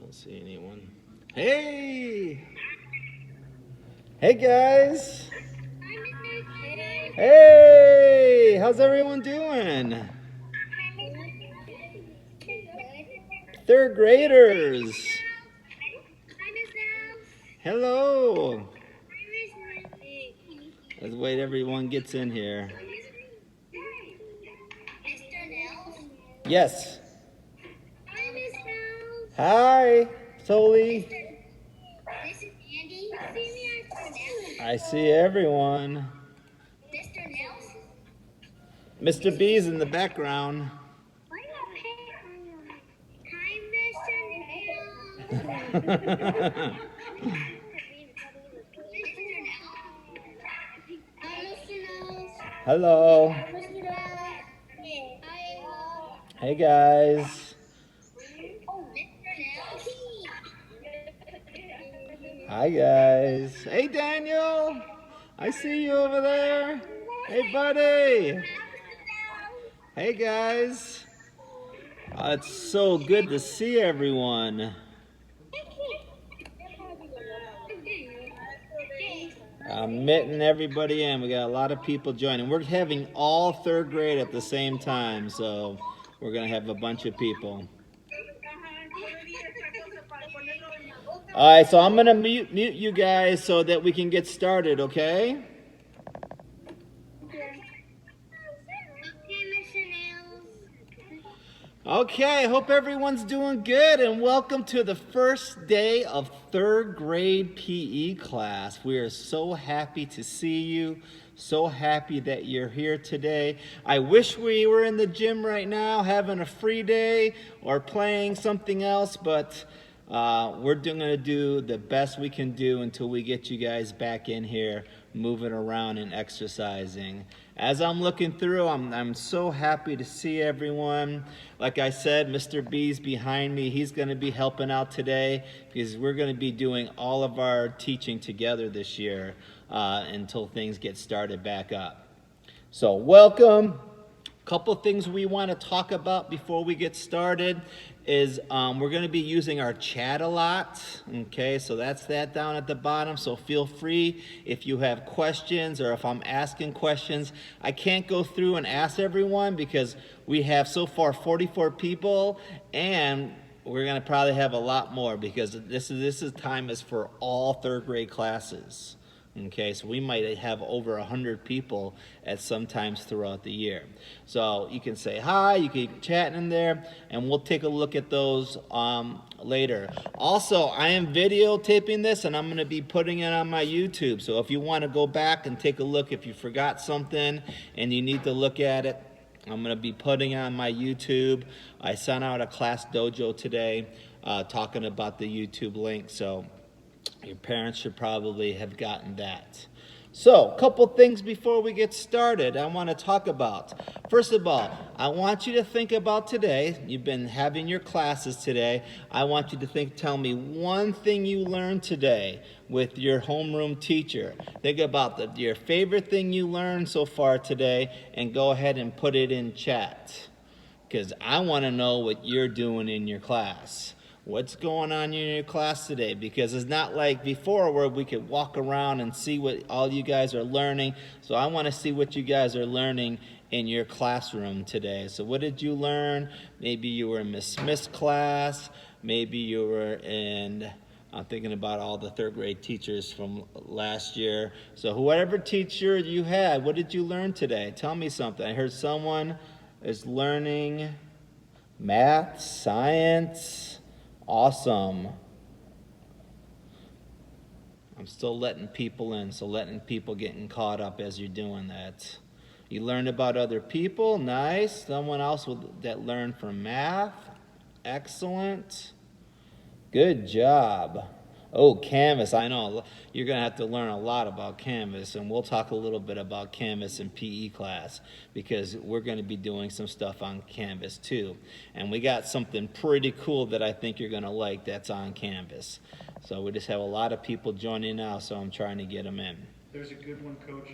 don't see anyone. Hey! Hey guys! Hey! How's everyone doing? Third graders! Hello! Let's wait everyone gets in here. Yes. Hi, Soli. I see everyone. Mr. B's in the background. Hello. Hey guys. Hi guys. Hey Daniel. I see you over there. Hey buddy. Hey guys. It's so good to see everyone. I'm admitting everybody in. We got a lot of people joining. We're having all third grade at the same time, so we're going to have a bunch of people. All right, so I'm going to mute you guys so that we can get started, okay? Okay, I hope everyone's doing good, and welcome to the first day of third grade PE class. We are so happy to see you, so happy that you're here today. I wish we were in the gym right now having a free day or playing something else, but we're going to do the best we can do until we get you guys back in here moving around and exercising. As I'm looking through, I'm so happy to see everyone. Like I said, Mr. B's behind me. He's going to be helping out today because we're going to be doing all of our teaching together this year until things get started back up. So welcome. Couple things we want to talk about before we get started is we're going to be using our chat a lot. Okay, so that's that down at the bottom. So feel free if you have questions or if I'm asking questions. I can't go through and ask everyone because we have so far 44 people, and we're going to probably have a lot more because this time is for all third grade classes. Okay, so we might have over 100 people at some times throughout the year. So you can say hi, you can keep chatting in there, and we'll take a look at those later. Also, I am videotaping this, and I'm going to be putting it on my YouTube. So if you want to go back and take a look, if you forgot something and you need to look at it, I'm going to be putting on my YouTube. I sent out a class dojo today talking about the YouTube link, so your parents should probably have gotten that. So, a couple things before we get started I want to talk about. First of all, I want you to think about today. You've been having your classes today. I want you to tell me one thing you learned today with your homeroom teacher. Think about your favorite thing you learned so far today and go ahead and put it in chat. Because I want to know what you're doing in your class. What's going on in your class today? Because it's not like before where we could walk around and see what all you guys are learning. So I want to see what you guys are learning in your classroom today. So what did you learn? Maybe you were in Miss Smith's class. Maybe you were in, I'm thinking about all the third grade teachers from last year. So whatever teacher you had, what did you learn today? Tell me something. I heard someone is learning math, science. Awesome. I'm still letting people in, so letting people getting caught up as you're doing that. You learned about other people, nice. Someone else that learned from math, excellent. Good job. Oh, Canvas, I know. You're going to have to learn a lot about Canvas, and we'll talk a little bit about Canvas in PE class because we're going to be doing some stuff on Canvas too. And we got something pretty cool that I think you're going to like that's on Canvas. So we just have a lot of people joining now, so I'm trying to get them in. There's a good one, Coach.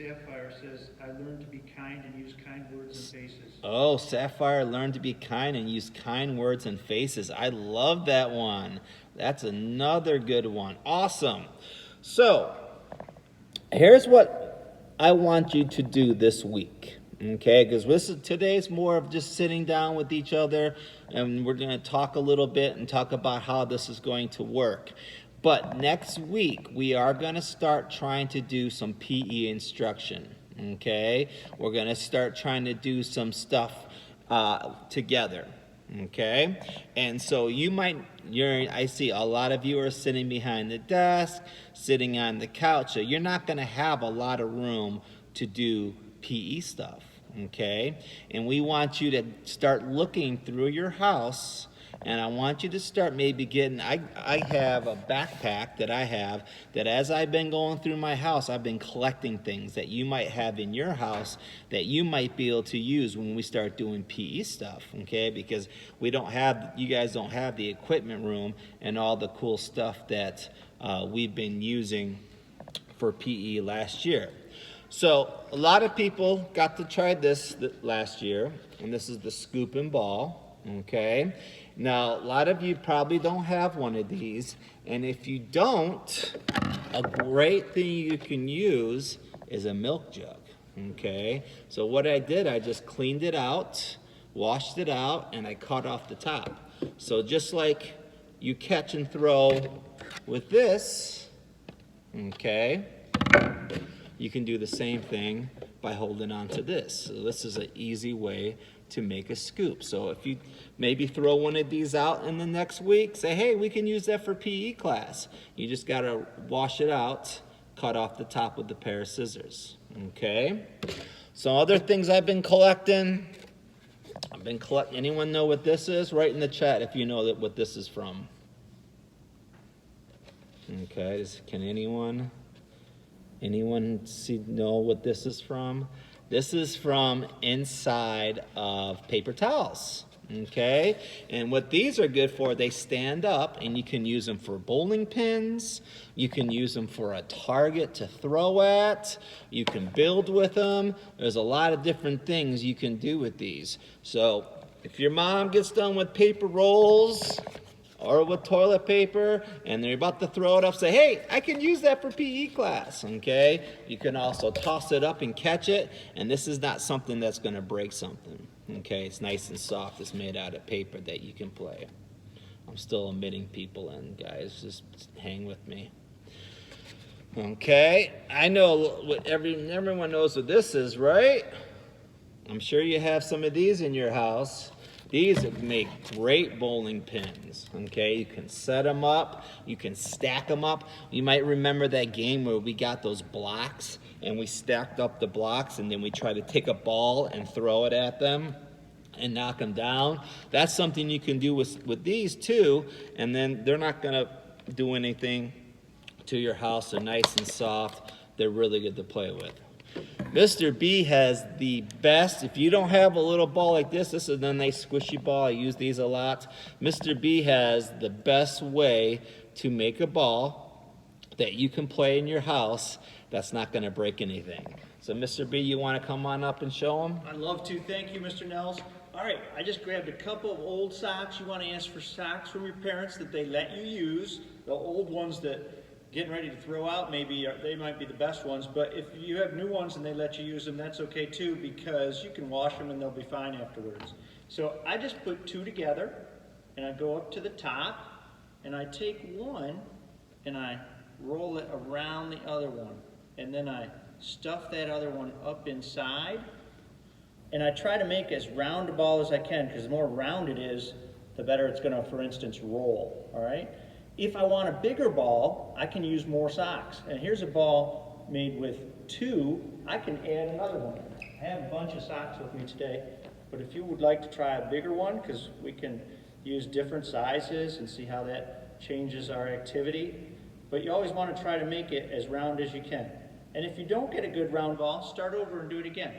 Sapphire says, I learned to be kind and use kind words and faces. Oh, Sapphire learned to be kind and use kind words and faces. I love that one. That's another good one. Awesome. So, here's what I want you to do this week. Okay, because today's more of just sitting down with each other, and we're going to talk a little bit and talk about how this is going to work. But next week, we are going to start trying to do some PE instruction. Okay, we're going to start trying to do some stuff together. Okay, and so I see a lot of you are sitting behind the desk, sitting on the couch, so you're not going to have a lot of room to do PE stuff. Okay, and we want you to start looking through your house, and I want you to start maybe getting, I have a backpack that I have that as I've been going through my house, I've been collecting things that you might have in your house that you might be able to use when we start doing PE stuff, okay? Because you guys don't have the equipment room and all the cool stuff that we've been using for PE last year. So a lot of people got to try this last year, and this is the scoop and ball, okay? Now, a lot of you probably don't have one of these, and if you don't, a great thing you can use is a milk jug, okay? So what I did, I just cleaned it out, washed it out, and I cut off the top. So just like you catch and throw with this, okay, you can do the same thing by holding on to this. So this is an easy way to make a scoop. So if you maybe throw one of these out in the next week, say, hey, we can use that for PE class. You just got to wash it out, cut off the top with a pair of scissors. Okay? Some other things I've been collecting. Anyone know what this is? Write in the chat if you know what this is from. Okay, can anyone know what this is from? This is from inside of paper towels, okay? And what these are good for, they stand up, and you can use them for bowling pins. You can use them for a target to throw at. You can build with them. There's a lot of different things you can do with these. So if your mom gets done with paper rolls or with toilet paper, and they're about to throw it up, say, hey, I can use that for PE class, okay? You can also toss it up and catch it, and this is not something that's going to break something, okay? It's nice and soft. It's made out of paper that you can play. I'm still admitting people in, guys. Just hang with me. Okay, I know everyone knows what this is, right? I'm sure you have some of these in your house. These make great bowling pins, okay? You can set them up. You can stack them up. You might remember that game where we got those blocks and we stacked up the blocks and then we try to take a ball and throw it at them and knock them down. That's something you can do with these too, and then they're not going to do anything to your house. They're nice and soft. They're really good to play with. Mr. B has the best. If you don't have a little ball like this is a nice squishy ball. I use these a lot. Mr. B has the best way to make a ball that you can play in your house that's not going to break anything. So, Mr. B, you want to come on up and show them? I'd love to. Thank you, Mr. Nels. All right, I just grabbed a couple of old socks. You want to ask for socks from your parents that they let you use. The old ones that getting ready to throw out, maybe they might be the best ones, but if you have new ones and they let you use them, that's okay too, because you can wash them and they'll be fine afterwards. So I just put two together, and I go up to the top, and I take one, and I roll it around the other one, and then I stuff that other one up inside, and I try to make as round a ball as I can, because the more round it is, the better it's going to, for instance, roll, all right? If I want a bigger ball, I can use more socks. And here's a ball made with two. I can add another one. I have a bunch of socks with me today, but if you would like to try a bigger one, because we can use different sizes and see how that changes our activity, but you always want to try to make it as round as you can. And if you don't get a good round ball, start over and do it again.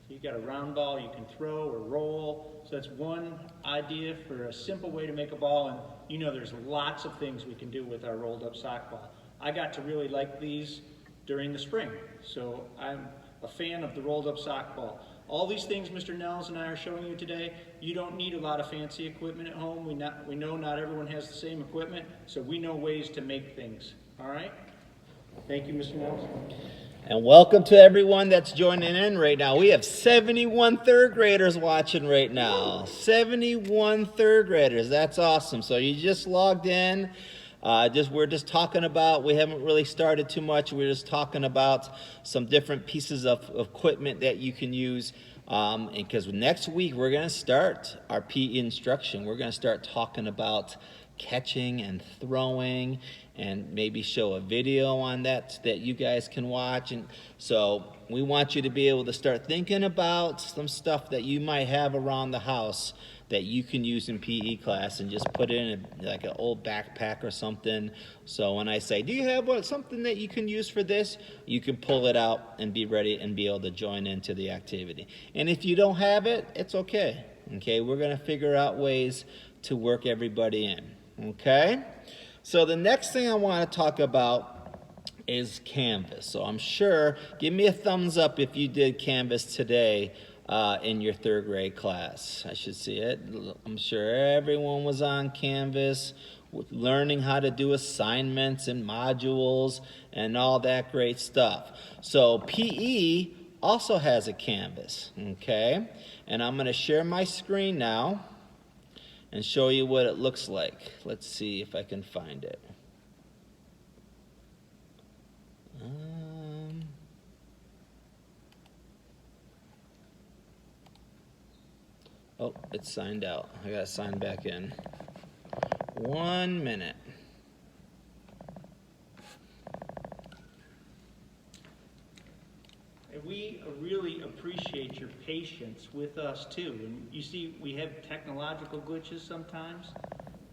So you've got a round ball you can throw or roll. So that's one idea for a simple way to make a ball. And you know there's lots of things we can do with our rolled up sock ball. I got to really like these during the spring. So I'm a fan of the rolled up sock ball. All these things Mr. Nels and I are showing you today, you don't need a lot of fancy equipment at home. We know not everyone has the same equipment, so we know ways to make things. All right? Thank you, Mr. Nels. And welcome to everyone that's joining in right now. We have 71 third graders watching right now. 71 third graders. That's awesome. So you just logged in. We're just talking about, we haven't really started too much. We're just talking about some different pieces of equipment that you can use. Because next week we're going to start our PE instruction. We're going to start talking about catching and throwing, and maybe show a video on that you guys can watch. And so we want you to be able to start thinking about some stuff that you might have around the house that you can use in PE class, and just put it in like an old backpack or something. So when I say, do you have something that you can use for this, you can pull it out and be ready and be able to join into the activity. And if you don't have it, it's okay. Okay, we're going to figure out ways to work everybody in. Okay, so the next thing I want to talk about is Canvas. So I'm sure, give me a thumbs up if you did Canvas today in your third grade class. I should see it. I'm sure everyone was on Canvas, learning how to do assignments and modules and all that great stuff. So PE also has a Canvas, okay? And I'm going to share my screen now and show you what it looks like. Let's see if I can find it. Oh, it's signed out. I gotta sign back in. 1 minute. And we really appreciate your patience with us too. And you see, we have technological glitches sometimes.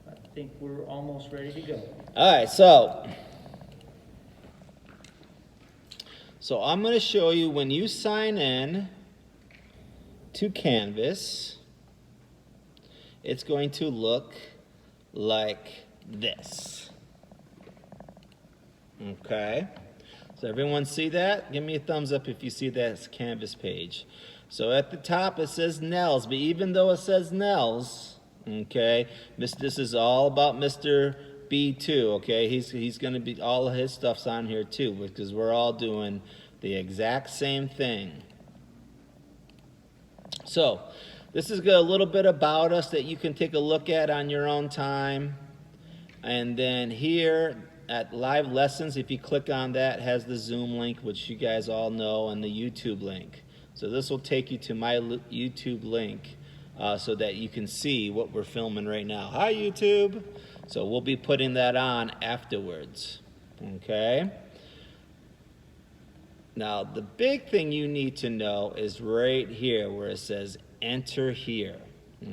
I think we're almost ready to go. All right, so I'm going to show you when you sign in to Canvas, it's going to look like this. Okay? So everyone see that? Give me a thumbs up if you see that Canvas page. So at the top it says Nels, but even though it says Nels, okay, this is all about Mr. B2, okay? He's going to be, all of his stuff's on here too, because we're all doing the exact same thing. So this is a little bit about us that you can take a look at on your own time. And then here at Live Lessons, if you click on that, has the Zoom link, which you guys all know, and the YouTube link. So this will take you to my YouTube link so that you can see what we're filming right now. Hi, YouTube. So we'll be putting that on afterwards. Okay? Now, the big thing you need to know is right here where it says Enter Here.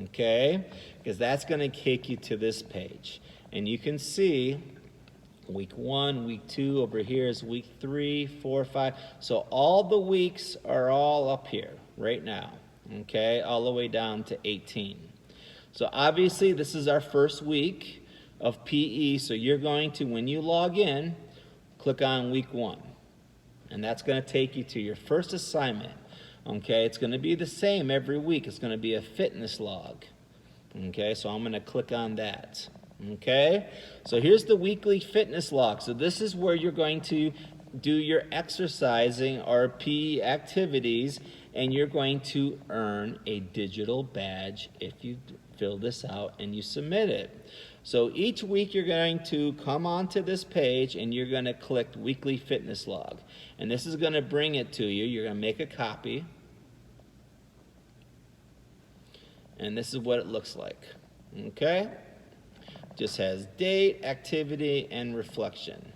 Okay? Because that's going to take you to this page. And you can see week 1, week 2, over here is week 3, 4, 5. So all the weeks are all up here right now, okay, all the way down to 18. So obviously this is our first week of PE, so you're going to, when you log in, click on week 1. And that's going to take you to your first assignment, okay? It's going to be the same every week. It's going to be a fitness log, okay? So I'm going to click on that. Okay, so here's the weekly fitness log. So this is where you're going to do your exercising or PE activities, and you're going to earn a digital badge if you fill this out and you submit it. So each week you're going to come onto this page and you're going to click weekly fitness log. And this is going to bring it to you. You're going to make a copy. And this is what it looks like. Okay? Just has date, activity, and reflection.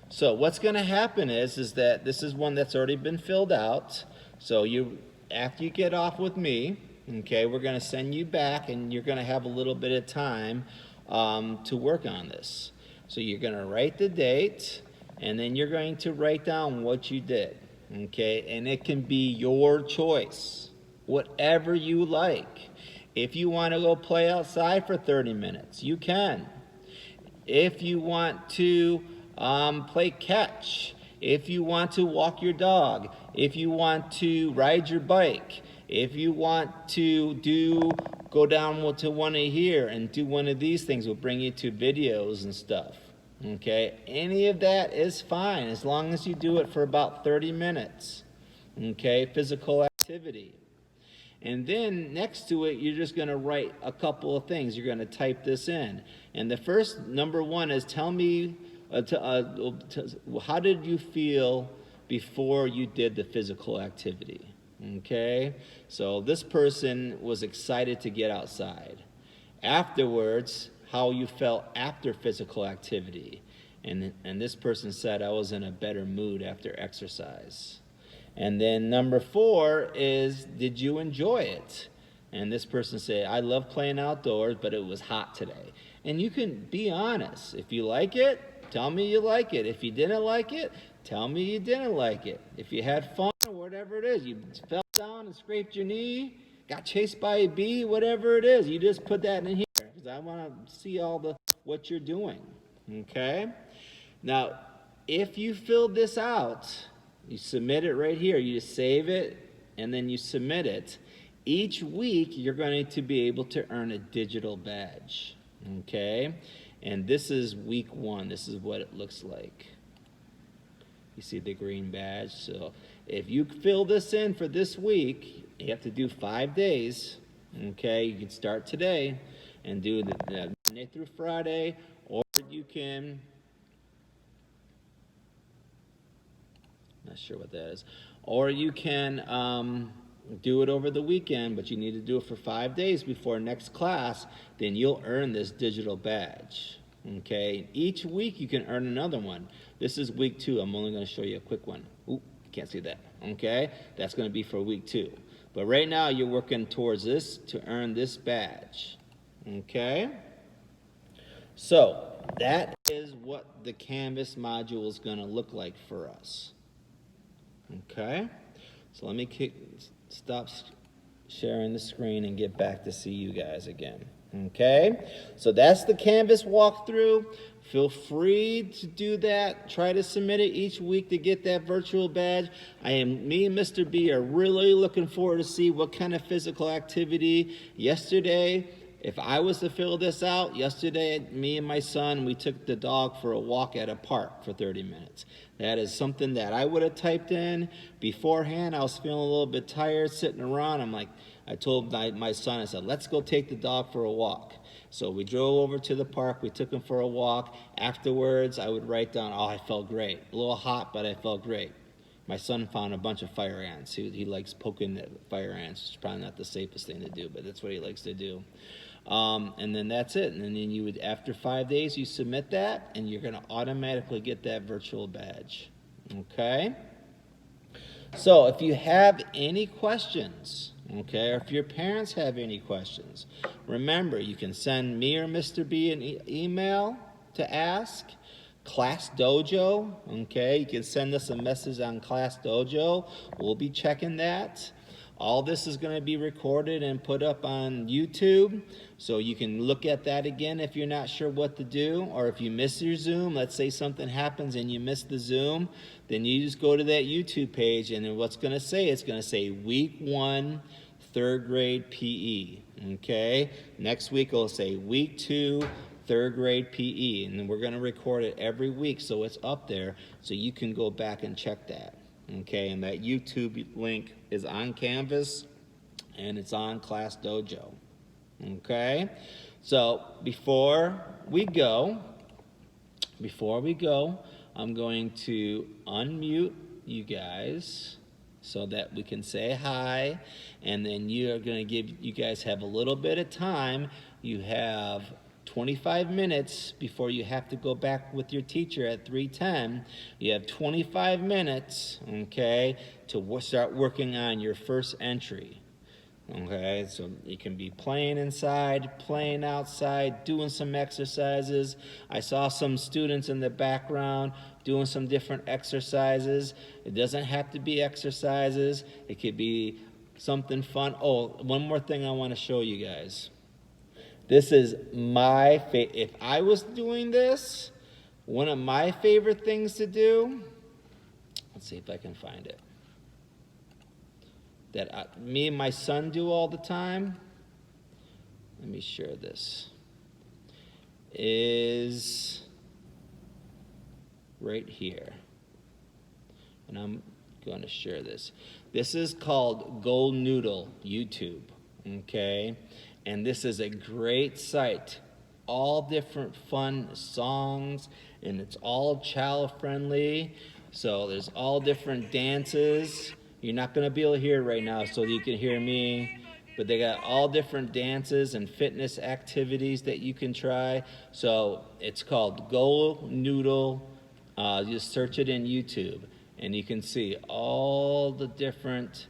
So what's going to happen is that this is one that's already been filled out. So after you get off with me, okay, we're going to send you back, and you're going to have a little bit of time to work on this. So you're going to write the date, and then you're going to write down what you did. Okay, and it can be your choice, whatever you like. If you want to go play outside for 30 minutes, you can. If you want to play catch, if you want to walk your dog, if you want to ride your bike, if you want to go down to one of here and do one of these things, we'll bring you to videos and stuff. Okay, any of that is fine as long as you do it for about 30 minutes. Okay, physical activity. And then next to it, you're just going to write a couple of things. You're going to type this in. And the first, number one, is tell me, how did you feel before you did the physical activity? Okay? So this person was excited to get outside. Afterwards, how you felt after physical activity. And this person said, I was in a better mood after exercise. And then number 4 is, did you enjoy it? And this person said, I love playing outdoors, but it was hot today. And you can be honest. If you like it, tell me you like it. If you didn't like it, tell me you didn't like it. If you had fun or whatever it is, you fell down and scraped your knee, got chased by a bee, whatever it is, you just put that in here because I want to see what you're doing. Okay? Now, if you filled this out, you submit it right here. You just save it, and then you submit it. Each week, you're going to be able to earn a digital badge. Okay? And this is week 1. This is what it looks like. You see the green badge? So if you fill this in for this week, you have to do 5 days. Okay? You can start today and do the Monday through Friday, or you can... Not sure what that is. Or you can do it over the weekend, but you need to do it for 5 days before next class. Then you'll earn this digital badge. Okay? Each week you can earn another one. This is week 2. I'm only going to show you a quick one. Oop, can't see that. Okay? That's going to be for week 2. But right now you're working towards this to earn this badge. Okay? So that is what the Canvas module is going to look like for us. Okay, so let me stop sharing the screen and get back to see you guys again. Okay, so that's the Canvas walkthrough. Feel free to do that. Try to submit it each week to get that virtual badge. Me and Mr. B are really looking forward to see what kind of physical activity. Yesterday, if I was to fill this out, yesterday, me and my son, we took the dog for a walk at a park for 30 minutes. That is something that I would have typed in beforehand. I was feeling a little bit tired sitting around. I told my son, I said, let's go take the dog for a walk. So we drove over to the park. We took him for a walk. Afterwards, I would write down, I felt great. A little hot, but I felt great. My son found a bunch of fire ants. He likes poking at fire ants. It's probably not the safest thing to do, but that's what he likes to do. And then that's it. And then you would, after 5 days, you submit that, and you're going to automatically get that virtual badge. Okay? So if you have any questions, okay, or if your parents have any questions, remember, you can send me or Mr. B an email to ask. Class Dojo, okay, you can send us a message on Class Dojo. We'll be checking that. All this is going to be recorded and put up on YouTube, so you can look at that again if you're not sure what to do, or if you miss your Zoom, let's say something happens and you miss the Zoom, then you just go to that YouTube page, and then what's going to say, it's going to say Week 1, 3rd grade PE, okay? Next week it'll say Week 2, 3rd grade PE, and then we're going to record it every week so it's up there so you can go back and check that. Okay, and that YouTube link is on Canvas and it's on Class Dojo. Okay, so before we go, I'm going to unmute you guys so that we can say hi, and then you guys have a little bit of time. You have 25 minutes before you have to go back with your teacher at 3:10. You have 25 minutes, okay, to start working on your first entry. Okay, so you can be playing inside, playing outside, doing some exercises. I saw some students in the background doing some different exercises. It doesn't have to be exercises. It could be something fun. Oh, one more thing I want to show you guys. This is my favorite. If I was doing this, one of my favorite things to do Let's see if I can find it. That me and my son do all the time. Let me share this. Is right here. And I'm going to share this. This is called GoNoodle YouTube, okay? And this is a great site. All different fun songs, and it's all child friendly. So there's all different dances. You're not going to be able to hear it right now, so you can hear me. But they got all different dances and fitness activities that you can try. So it's called GoNoodle. Just search it in YouTube, and you can see all the different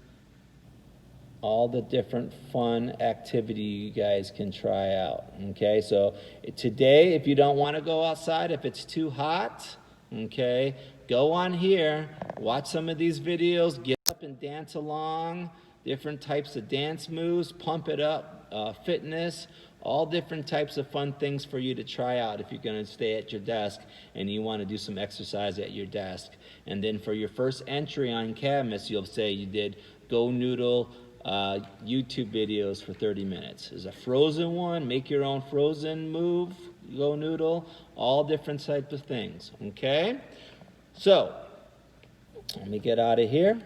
fun activity you guys can try out. Okay, so today, if you don't want to go outside, if it's too hot, okay, go on here, watch some of these videos, get up and dance along, different types of dance moves, pump it up, fitness, all different types of fun things for you to try out if you're going to stay at your desk and you want to do some exercise at your desk. And then for your first entry on Cadmus, you'll say you did GoNoodle YouTube videos for 30 minutes. There's a frozen one, make your own frozen move, GoNoodle, all different types of things, okay? So, let me get out of here.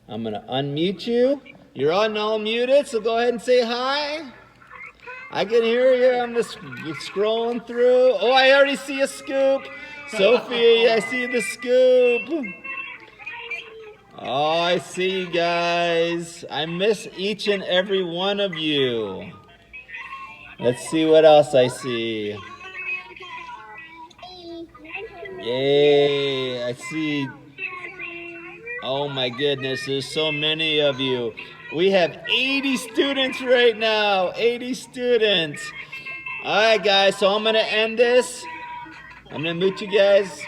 I'm going to unmute you. You're all muted, so go ahead and say hi. I can hear you. I'm just scrolling through. Oh, I already see a scoop. Sophie, I see the scoop. Oh, I see you guys. I miss each and every one of you. Let's see what else I see. Yay, I see. Oh my goodness, there's so many of you. We have 80 students right now. 80 students. All right, guys, so I'm going to end this. I'm going to mute you guys.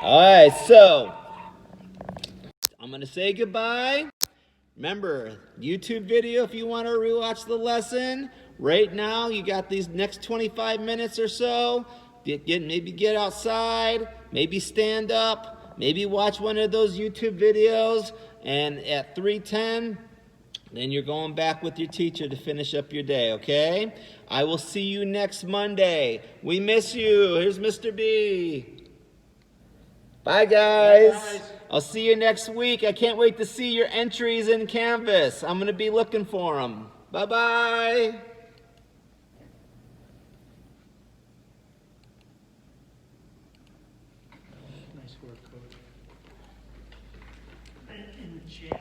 All right, so I'm going to say goodbye. Remember, YouTube video if you want to rewatch the lesson. Right now, you got these next 25 minutes or so. Maybe get outside, maybe stand up, maybe watch one of those YouTube videos. And at 3:10, then you're going back with your teacher to finish up your day, okay? I will see you next Monday. We miss you. Here's Mr. B. Bye, guys. Bye, guys. I'll see you next week. I can't wait to see your entries in Canvas. I'm going to be looking for them. Bye-bye. Nice work, Coach. In the chat.